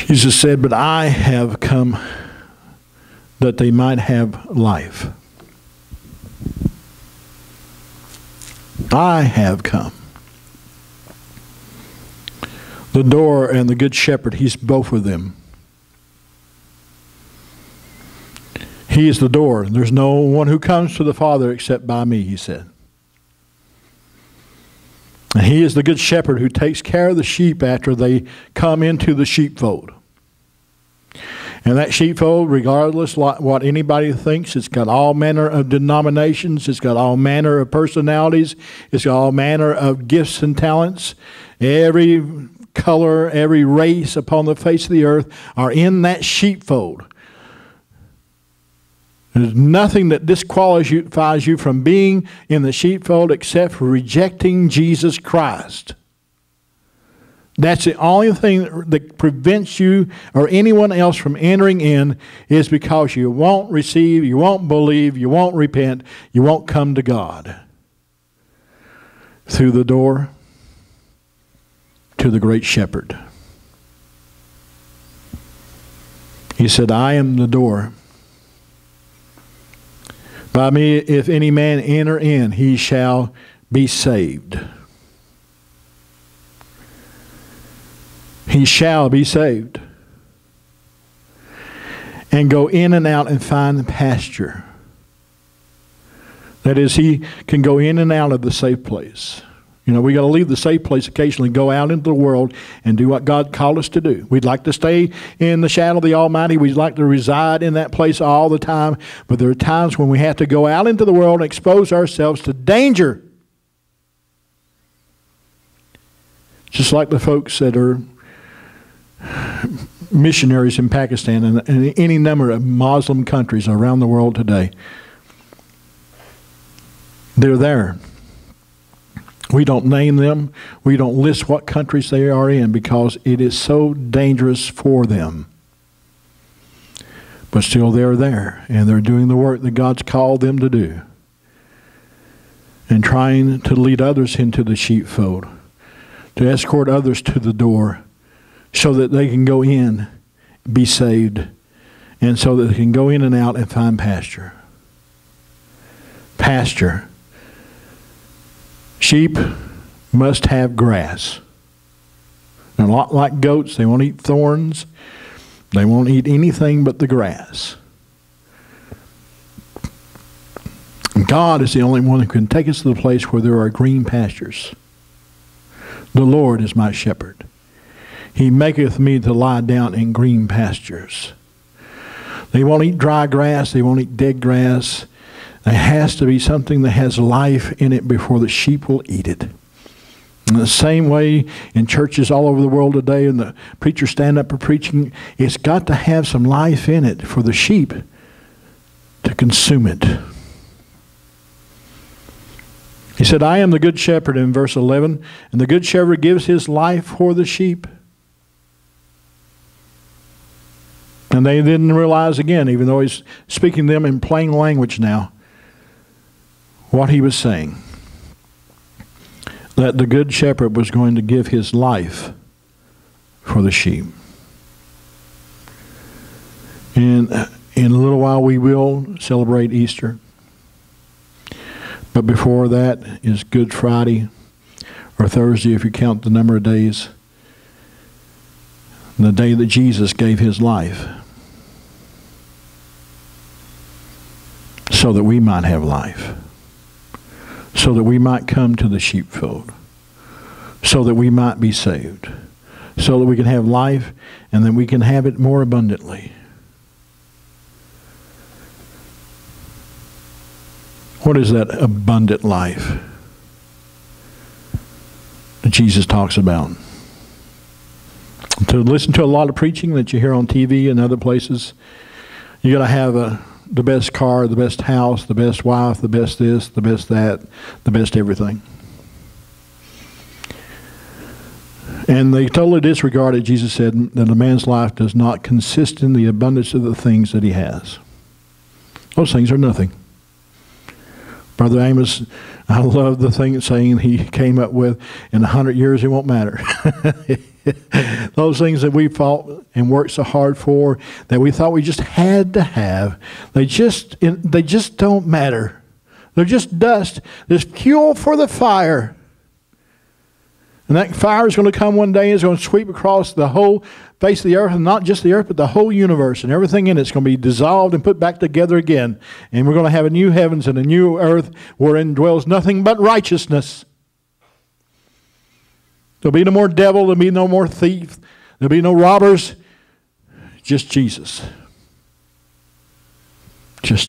Jesus said, but I have come that they might have life. I have come. The door and the good shepherd, he's both of them. He is the door. There's no one who comes to the Father except by me, he said. And he is the good shepherd who takes care of the sheep after they come into the sheepfold. And that sheepfold, regardless what anybody thinks, it's got all manner of denominations, it's got all manner of personalities, it's got all manner of gifts and talents. Every color, every race upon the face of the earth are in that sheepfold. There's nothing that disqualifies you from being in the sheepfold except for rejecting Jesus Christ. That's the only thing that prevents you or anyone else from entering in, is because you won't receive, you won't believe, you won't repent, you won't come to God through the door to the great shepherd. He said, I am the door. By me, if any man enter in, he shall be saved. He shall be saved. And go in and out and find pasture. That is, he can go in and out of the safe place. You know, we got to leave the safe place occasionally, go out into the world and do what God called us to do. We'd like to stay in the shadow of the Almighty. We'd like to reside in that place all the time. But there are times when we have to go out into the world and expose ourselves to danger. Just like the folks that are missionaries in Pakistan and any number of Muslim countries around the world today. They're there. We don't name them. We don't list what countries they are in because it is so dangerous for them. But still they're there, and they're doing the work that God's called them to do, and trying to lead others into the sheepfold, to escort others to the door so that they can go in, be saved, and so that they can go in and out and find pasture. Pasture. Sheep must have grass. And a lot like goats, they won't eat thorns. They won't eat anything but the grass. And God is the only one who can take us to the place where there are green pastures. The Lord is my shepherd. He maketh me to lie down in green pastures. They won't eat dry grass. They won't eat dead grass. There has to be something that has life in it before the sheep will eat it. In the same way in churches all over the world today, and the preachers stand up for preaching, it's got to have some life in it for the sheep to consume it. He said, I am the good shepherd in verse 11, and the good shepherd gives his life for the sheep. And they didn't realize again, even though he's speaking to them in plain language now, what he was saying. That the good shepherd was going to give his life for the sheep. And in a little while we will celebrate Easter. But before that is Good Friday, or Thursday if you count the number of days. The day that Jesus gave his life so that we might have life, so that we might come to the sheepfold, so that we might be saved, so that we can have life and that we can have it more abundantly. What is that abundant life that Jesus talks about? To listen to a lot of preaching that you hear on TV and other places, you got to have the best car, the best house, the best wife, the best this, the best that, the best everything. And they totally disregarded, Jesus said, that a man's life does not consist in the abundance of the things that he has. Those things are nothing. Brother Amos, I love the saying he came up with, in 100 years it won't matter. Those things that we fought and worked so hard for, that we thought we just had to have, they just don't matter. They're just dust. There's fuel for the fire. And that fire is going to come one day. It's going to sweep across the whole face of the earth, and not just the earth, but the whole universe. And everything in it is going to be dissolved and put back together again. And we're going to have a new heavens and a new earth wherein dwells nothing but righteousness. There'll be no more devil. There'll be no more thief. There'll be no robbers. Just Jesus. Just